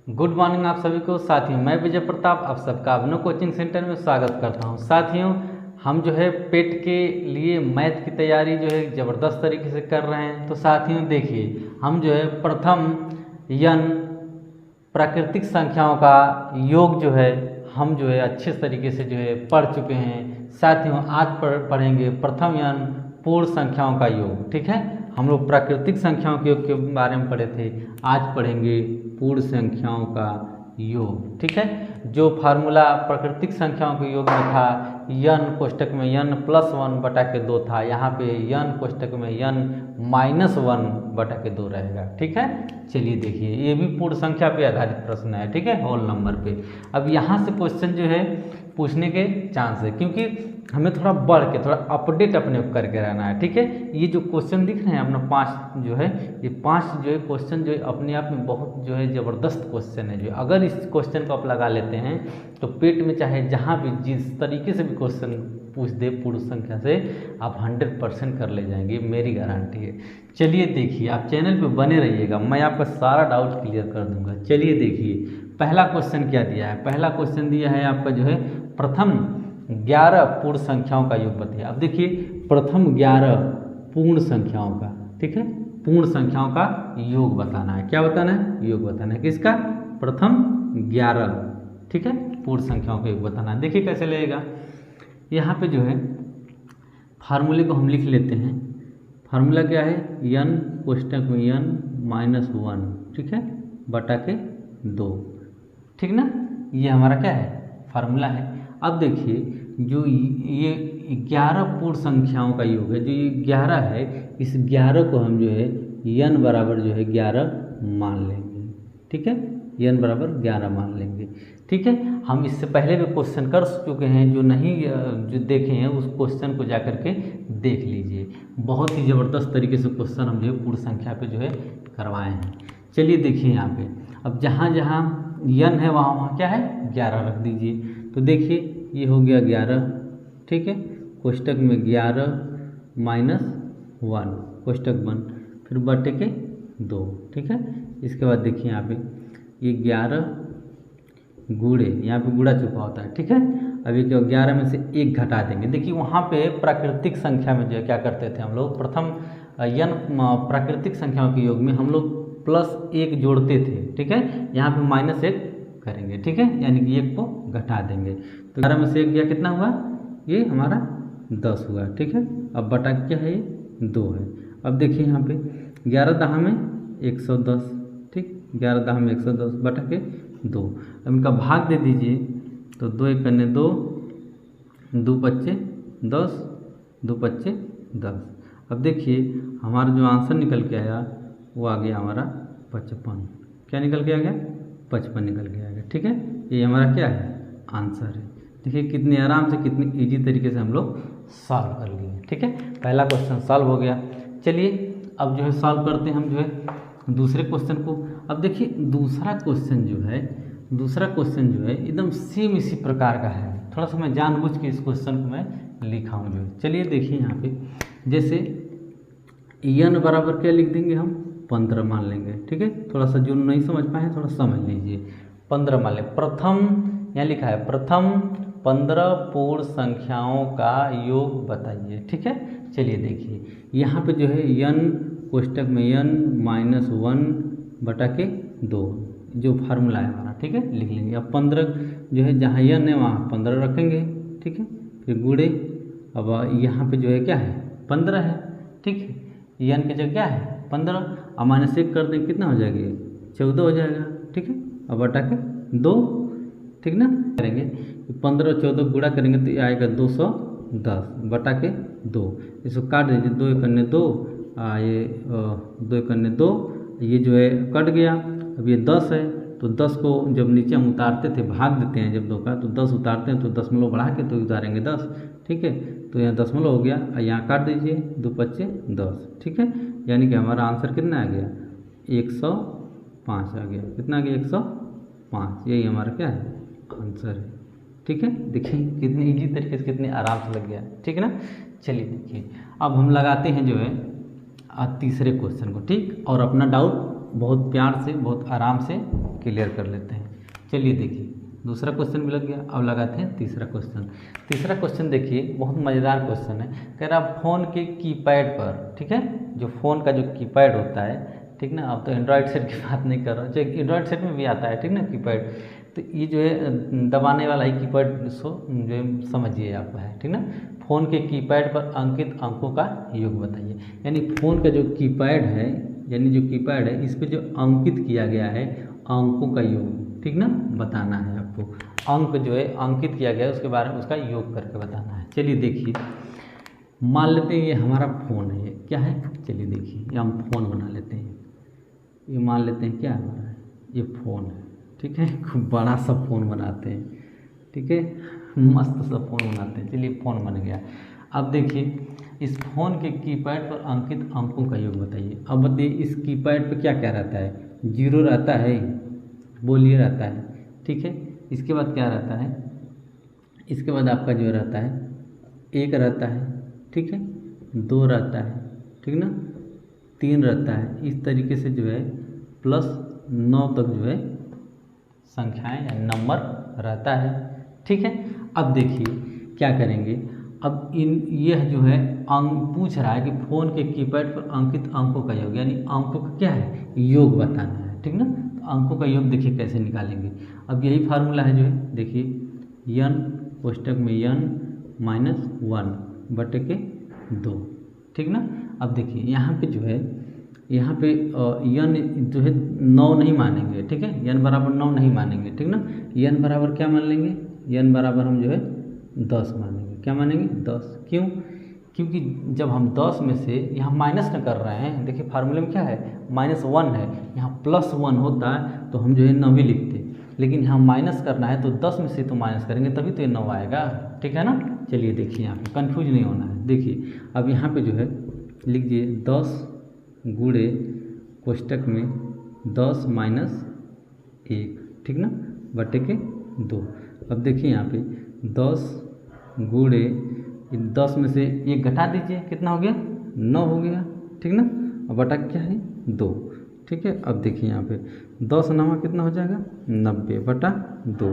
Good morning आप सभी को। साथियों, मैं विजय प्रताप आप सबका अपने कोचिंग सेंटर में स्वागत करता हूं। साथियों, हम जो है पेट के लिए मैथ की तैयारी जो है ज़बरदस्त तरीके से कर रहे हैं। तो साथियों देखिए, हम जो है प्रथम यन प्राकृतिक संख्याओं का योग जो है हम जो है अच्छे तरीके से जो है पढ़ चुके हैं। साथियों, आज पढ़ेंगे प्रथम यन पूर्ण संख्याओं का योग। ठीक है, हम लोग प्राकृतिक संख्याओं के योग के बारे में पढ़े थे, आज पढ़ेंगे पूर्ण संख्याओं का योग। ठीक है, जो फार्मूला प्राकृतिक संख्याओं के योग में था यन कोष्टक में यन प्लस 1 बटा के 2 था, यहाँ पे यन कोष्टक में यन माइनस 1 बटा के 2 रहेगा। ठीक है, चलिए देखिए, ये भी पूर्ण संख्या पे आधारित प्रश्न है। ठीक है, होल नंबर पे। अब यहाँ से क्वेश्चन जो है पूछने के चांस है, क्योंकि हमें थोड़ा बढ़ के थोड़ा अपडेट अपने करके रहना है। ठीक है, ये जो क्वेश्चन दिख रहे हैं अपना 5 जो है, ये 5 जो है क्वेश्चन जो है अपने आप में बहुत जो है ज़बरदस्त क्वेश्चन है। जो अगर इस क्वेश्चन को आप लगा लेते हैं तो पेट में चाहे जहाँ भी जिस तरीके से भी क्वेश्चन पूछ दे पूर्ण संख्या से, आप 100% कर ले जाएंगे, मेरी गारंटी है। चलिए देखिए, आप चैनल पे बने रहिएगा, मैं आपका सारा डाउट क्लियर कर दूंगा। चलिए देखिए, पहला क्वेश्चन क्या दिया है। पहला क्वेश्चन दिया है आपका जो है प्रथम 11 पूर्ण संख्याओं का योग बताइए। अब देखिए, प्रथम 11 पूर्ण संख्याओं का, ठीक है, पूर्ण संख्याओं का योग बताना है। क्या बताना है? योग बताना है। किसका? प्रथम 11, ठीक है, पूर्ण संख्याओं का योग बताना है। देखिए कैसे लगेगा। यहाँ पे जो है फार्मूले को हम लिख लेते हैं। फार्मूला क्या है? यन कोष्टक में यन माइनस 1, ठीक है, बटा के 2, ठीक ना। ये हमारा क्या है? फार्मूला है। अब देखिए, जो ये 11 पूर्ण संख्याओं का योग है, जो ये 11 है, इस 11 को हम जो है यन बराबर जो है 11 मान लेंगे। ठीक है, यन बराबर 11 मान लेंगे। ठीक है, हम इससे पहले भी क्वेश्चन कर चुके हैं, जो नहीं जो देखे हैं उस क्वेश्चन को जाकर के देख लीजिए। बहुत ही ज़बरदस्त तरीके से क्वेश्चन हम जो है पूर्ण संख्या पे जो है करवाए हैं। चलिए देखिए, यहाँ पे अब जहाँ जहाँ यन है वहाँ वहाँ क्या है? 11 रख दीजिए। तो देखिए, ये हो गया 11, ठीक है, कोष्टक में 11 माइनस 1 कोष्टक बंद, फिर बटे के 2, ठीक है। इसके बाद देखिए यहाँ पे ये 11 गुणे, यहाँ पे गुणा चुका होता है, ठीक है। अभी जो 11 में से 1 घटा देंगे। देखिए वहाँ पे प्राकृतिक संख्या में जो है क्या करते थे हम लोग, प्रथम यन प्राकृतिक संख्याओं के योग में हम लोग +1 जोड़ते थे, ठीक है। यहाँ पे -1 करेंगे, ठीक है, यानी कि 1 को घटा देंगे। तो 11 में से 1 गया, कितना हुआ? ये हमारा 10 हुआ, ठीक है। अब बटा क्या है? ये 2 है। अब देखिए यहाँ पे 11 दहा में 110, ठीक, 11 दहा में 110 बटा के 2। अब इनका भाग दे दीजिए, तो 2 1 करने 2, 2 पच्चे 10, 2 पच्चे 10। अब देखिए हमारा जो आंसर निकल के आया वो आ गया हमारा 55। क्या निकल के आ गया? 55 निकल के आ गया, ठीक है। ये हमारा क्या है? आंसर है। देखिए कितने आराम से, कितनी इजी तरीके से हम लोग सॉल्व कर लिए, ठीक है। पहला क्वेश्चन सॉल्व हो गया। चलिए अब जो है सॉल्व करते हैं हम जो है दूसरे क्वेश्चन को। अब देखिए दूसरा क्वेश्चन जो है एकदम सेम इसी प्रकार का है। थोड़ा सा मैं जानबूझ के इस क्वेश्चन को मैं लिखा हूँ जो है। चलिए देखिए यहाँ पे, जैसे यन बराबर क्या लिख देंगे हम? 15 मान लेंगे, ठीक है। थोड़ा सा जो नहीं समझ पाए थोड़ा समझ लीजिए। 15 मान लें। प्रथम, यहाँ लिखा है प्रथम 15 पूर्ण संख्याओं का योग बताइए, ठीक है। चलिए देखिए, यहाँ पे जो है यन कोष्टक में यन माइनस 1 बटा के 2 जो फार्मूला है हमारा, ठीक है, लिख लेंगे। अब 15 जो है जहाँ यन है वहाँ 15 रखेंगे, ठीक है, फिर गुणे। अब यहाँ पे जो है क्या है? 15 है, ठीक है। यन की जगह क्या है? 15। अब -1 कर देंगे, कितना हो जाएगा? 14 हो जाएगा, ठीक है। अब बटा के 2, ठीक ना, करेंगे 15 और 14 गुणा करेंगे तो ये आएगा 210 बटा के 2। इसको काट दीजिए, 2 1 करने 2, ये 2 1 करने 2, ये जो है कट गया। अब ये 10 है, तो 10 को जब नीचे हम उतारते थे, भाग देते हैं जब 2 का, तो 10 उतारते हैं तो दशमलव बढ़ा के तो उतारेंगे 10, ठीक है। तो यहाँ दशमलव हो गया, यहाँ काट दीजिए, 2 पच्चे 10, ठीक है। यानी कि हमारा आंसर कितना आ गया? 105 आ गया। कितना आ गया? 105। यही हमारा क्या है? आंसर है, ठीक है। देखिए कितनी इजी तरीके से, कितने आराम से लग गया, ठीक है ना। चलिए देखिए, अब हम लगाते हैं जो है तीसरे क्वेश्चन को, ठीक, और अपना डाउट बहुत प्यार से बहुत आराम से क्लियर कर लेते हैं। चलिए देखिए, दूसरा क्वेश्चन भी लग गया। अब लगाते हैं तीसरा क्वेश्चन। तीसरा क्वेश्चन देखिए, बहुत मज़ेदार क्वेश्चन है। कह रहा फ़ोन के कीपैड पर, ठीक है, जो फ़ोन का जो कीपैड होता है, ठीक ना, अब तो एंड्रॉयड सेट की बात नहीं कर रहा हूँ, जो एंड्रॉयड सेट में भी आता है, ठीक ना, कीपैड, तो ये जो है दबाने वाला ही कीपैड सो जो है समझिए आप है, ठीक ना। फ़ोन के कीपैड पर अंकित अंकों का योग बताइए। यानी फ़ोन का जो कीपैड है, यानी जो कीपैड है, इस पर जो अंकित किया गया है अंकों का योग, ठीक ना, बताना है आपको। अंक जो है अंकित किया गया है उसके बारे में उसका योग करके बताना है। चलिए देखिए, मान लेते हैं ये हमारा फ़ोन है, ये क्या है, चलिए देखिए, ये हम फ़ोन बना लेते हैं। ये मान लेते हैं क्या हमारा है, ये फ़ोन है, ठीक है, खूब बड़ा सा फ़ोन बनाते हैं, ठीक है, मस्त सा फ़ोन बनाते हैं। चलिए फ़ोन बन गया। अब देखिए, इस फ़ोन के कीपैड पर अंकित अंकों का योग बताइए। अब बताइए, इस कीपैड पर क्या क्या रहता है, 0 रहता है, बोलिए रहता है, ठीक है। इसके बाद क्या रहता है, इसके बाद आपका जो रहता है 1 रहता है, ठीक है, 2 रहता है, ठीक ना, 3 रहता है। इस तरीके से जो है प्लस 9 तक जो है संख्याएं या नंबर रहता है, ठीक है। अब देखिए क्या करेंगे, अब यह जो है अंक पूछ रहा है कि फ़ोन के कीपैड पर अंकित अंकों का योग, यानी अंकों का क्या है, योग बताना है, ठीक ना। तो अंकों का योग देखिए कैसे निकालेंगे। अब यही फार्मूला है जो है, देखिए n कोष्टक में n-1 बटे के 2, ठीक ना। अब देखिए यहाँ पे जो है, यहाँ पे n जो है 9 नहीं मानेंगे, ठीक है, n बराबर 9 नहीं मानेंगे, ठीक ना। n बराबर क्या मान लेंगे, n बराबर हम जो है 10 मानेंगे। क्या मानेंगे, 10। क्यों, क्योंकि जब हम 10 में से यहाँ माइनस न कर रहे हैं, देखिए फार्मूले में क्या है, -1 है, यहाँ +1 होता है तो हम जो है 9 ही लिखते, लेकिन यहाँ माइनस करना है तो 10 में से तो माइनस करेंगे तभी तो ये 9 आएगा, ठीक है ना। चलिए देखिए, यहाँ पे कंफ्यूज नहीं होना है। देखिए अब यहाँ पे जो है लीजिए 10 गुणे कोष्टक में 10 - 1, ठीक ना, बटे के 2। अब देखिए यहाँ पे 10 गुणे 10 में से 1 घटा दीजिए, कितना हो गया, 9 हो गया, ठीक ना, और बटा क्या है 2, ठीक है। अब देखिए यहाँ पे 10 9 कितना हो जाएगा, 90 बटा 2,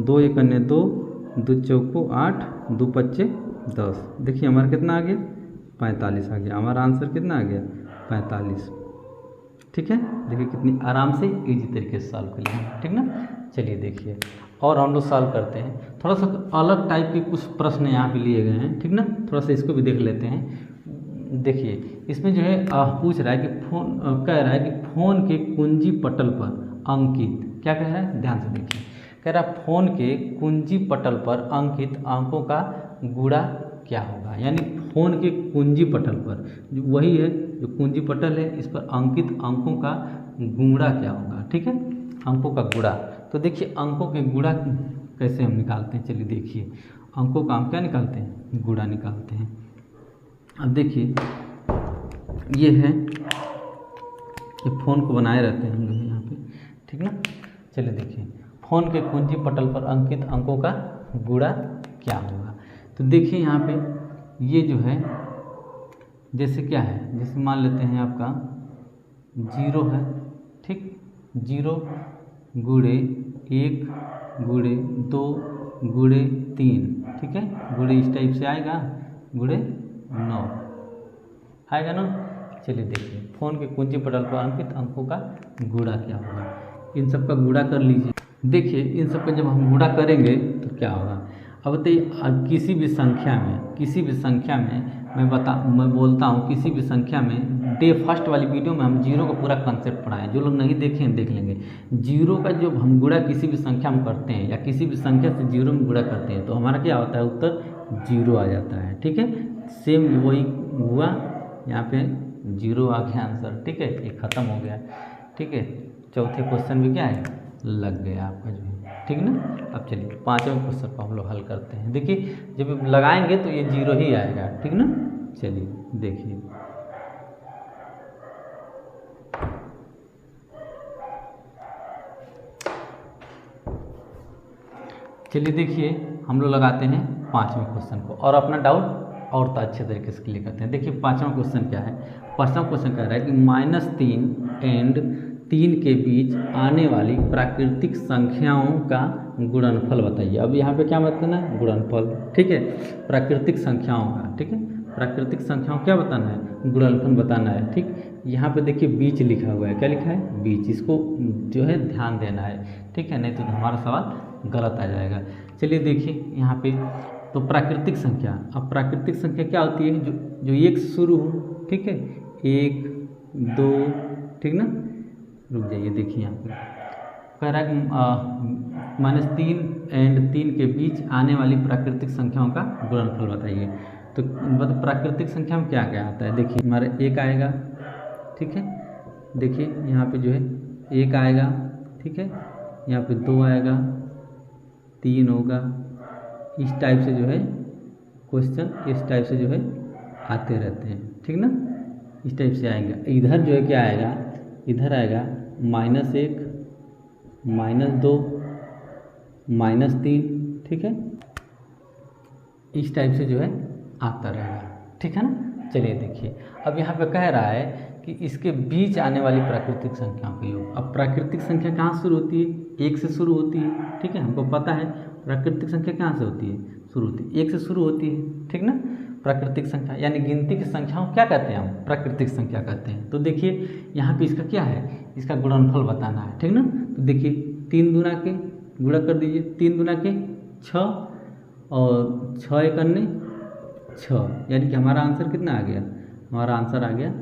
2 1 2, 2 चौको 8, 2 पच्चे 10। देखिए हमारा कितना आ गया, 45 आ गया। हमारा आंसर कितना आ गया, 45, ठीक है। देखिए कितनी आराम से इजी तरीके से सॉल्व कर लिया, ठीक ना। चलिए देखिए, और हम लोग सॉल्व करते हैं। थोड़ा सा अलग टाइप के कुछ प्रश्न यहाँ पे लिए गए हैं, ठीक ना, थोड़ा सा इसको भी देख लेते हैं। देखिए इसमें जो है पूछ रहा है कि कह रहा है कि फ़ोन के कुंजी पटल पर अंकित, क्या कह रहा है, ध्यान से देखिए, कह रहा है फ़ोन के कुंजी पटल पर अंकित अंकों का गुणा क्या होगा। यानी फ़ोन के कुंजी पटल पर, जो वही है जो कुंजी पटल है, इस पर अंकित अंकों का गुणा क्या होगा, ठीक है, अंकों का गुणा। तो देखिए अंकों के गुणा कैसे हम निकालते हैं, चलिए देखिए, अंकों का हम क्या निकालते हैं, गुणा निकालते हैं। अब देखिए ये है, ये फ़ोन को बनाए रहते हैं हम लोग यहाँ पे, ठीक ना। चलिए देखिए, फ़ोन के कुंजी पटल पर अंकित अंकों का गुणा क्या होगा। तो देखिए यहाँ पे ये जो है, जैसे क्या है, जैसे मान लेते हैं आपका 0 है, ठीक, 0 गुणे 1 गुणे 2 गुणे 3, ठीक है, गुणे इस टाइप से आएगा, गुणे 9 आएगा ना। चलिए देखिए, फ़ोन के कुंजी पटल पर अंकित अंकों का गुणा क्या होगा। इन सब का गुणा कर लीजिए। देखिए इन सब का जब हम गुणा करेंगे तो क्या होगा। अब बताइए, किसी भी संख्या में मैं बोलता हूँ, किसी भी संख्या में डे फर्स्ट वाली वीडियो में हम 0 का पूरा कंसेप्ट पढ़ाएं, जो लोग नहीं देखे हैं देख लेंगे। 0 का जब हम गुणा किसी भी संख्या में करते हैं या किसी भी संख्या से 0 में गुणा करते हैं तो हमारा क्या होता है, उत्तर 0 आ जाता है, ठीक है। सेम वही हुआ, यहाँ पे 0 आ गया आंसर, ठीक है, ये ख़त्म हो गया, ठीक है। चौथे क्वेश्चन भी क्या है, लग गया आपका जो है, ठीक ना। अब चलिए 5वें क्वेश्चन को हम लोग हल करते हैं। देखिए जब लगाएंगे तो ये 0 ही आएगा, ठीक ना। चलिए देखिए, हम लोग लगाते हैं 5वें क्वेश्चन को और अपना डाउट और तो अच्छे तरीके से क्लियर करते हैं। देखिए 5वां क्वेश्चन क्या है, 5वां क्वेश्चन कह रहा है कि -3 एंड 3 के बीच आने वाली प्राकृतिक संख्याओं का गुणनफल बताइए। अब यहाँ पे क्या बताना है? गुणनफल। ठीक है, प्राकृतिक संख्याओं का। ठीक है, प्राकृतिक संख्याओं क्या बताना है? गुणनफल बताना है। ठीक, यहाँ पे देखिए बीच लिखा हुआ है। क्या लिखा है? बीच। इसको जो है ध्यान देना है। ठीक है, नहीं तो हमारा सवाल गलत आ जाएगा। चलिए देखिए यहाँ पे तो प्राकृतिक संख्या। अब प्राकृतिक संख्या क्या होती है? जो 1 से शुरू हो। ठीक है, 1 2, ठीक ना। रुक जाइए, देखिए यहाँ पे कह रहा है -3 एंड 3 के बीच आने वाली प्राकृतिक संख्याओं का गुणनफल बताइए। तो मतलब प्राकृतिक संख्या में क्या क्या आता है? देखिए हमारे 1 आएगा। ठीक है, देखिए यहाँ पे जो है 1 आएगा। ठीक है, यहाँ पे 2 आएगा, 3 होगा। इस टाइप से जो है क्वेश्चन इस टाइप से जो है आते रहते हैं। ठीक ना, इस टाइप से आएगा। इधर जो है क्या आएगा? इधर आएगा -1, -2, -3। ठीक है, इस टाइप से जो है आता रहेगा। ठीक है ना। चलिए देखिए अब यहाँ पे कह रहा है कि इसके बीच आने वाली प्राकृतिक संख्याओं का योग। अब प्राकृतिक संख्या कहाँ शुरू होती है? 1 से शुरू होती है। ठीक है, हमको पता है प्राकृतिक संख्या कहाँ से होती है? शुरू होती है 1 से शुरू होती है। ठीक ना, प्राकृतिक संख्या यानी गिनती की संख्याओं क्या कहते हैं? हम प्राकृतिक संख्या कहते हैं। तो देखिए यहाँ पे इसका क्या है? इसका गुणनफल बताना है। ठीक ना, तो देखिए 3 दूना के गुणा कर दीजिए। 3 दूना के 6 और 6 एक अन्य 6, यानी कि हमारा आंसर कितना आ गया? हमारा आंसर आ गया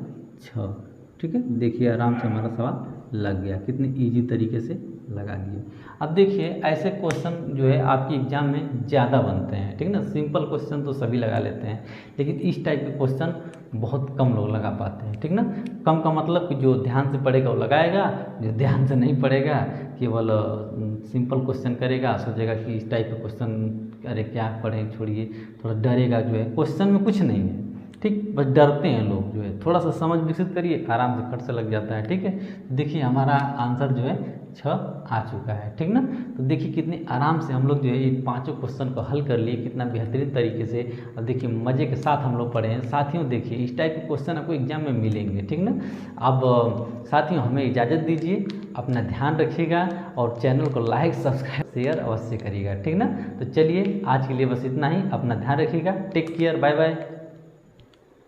6। ठीक है, देखिए आराम से हमारा सवाल लग गया। कितने इजी तरीके से लगा दिए। अब देखिए ऐसे क्वेश्चन जो है आपकी एग्जाम में ज़्यादा बनते हैं। ठीक ना, सिंपल क्वेश्चन तो सभी लगा लेते हैं, लेकिन इस टाइप के क्वेश्चन बहुत कम लोग लगा पाते हैं। ठीक ना, कम का मतलब कि जो ध्यान से पढ़ेगा वो लगाएगा, जो ध्यान से नहीं पढ़ेगा केवल सिंपल क्वेश्चन करेगा, सोचेगा कि इस टाइप के क्वेश्चन अरे क्या पढ़ें, छोड़िए, थोड़ा डरेगा। जो है क्वेश्चन में कुछ नहीं है। ठीक, बस डरते हैं लोग। जो है थोड़ा सा समझ विकसित करिए, आराम से खट से लग जाता है। ठीक है, देखिए हमारा आंसर जो है 6 आ चुका है। ठीक ना, तो देखिए कितने आराम से हम लोग जो है ये 5 क्वेश्चन को हल कर लिए, कितना बेहतरीन तरीके से। और देखिए मज़े के साथ हम लोग पढ़े हैं। साथियों देखिए इस टाइप के क्वेश्चन आपको एग्जाम में मिलेंगे। ठीक ना, अब साथियों हमें इजाज़त दीजिए, अपना ध्यान रखिएगा और चैनल को लाइक सब्सक्राइब शेयर अवश्य करिएगा। ठीक ना, तो चलिए आज के लिए बस इतना ही। अपना ध्यान रखिएगा। Take care, bye bye.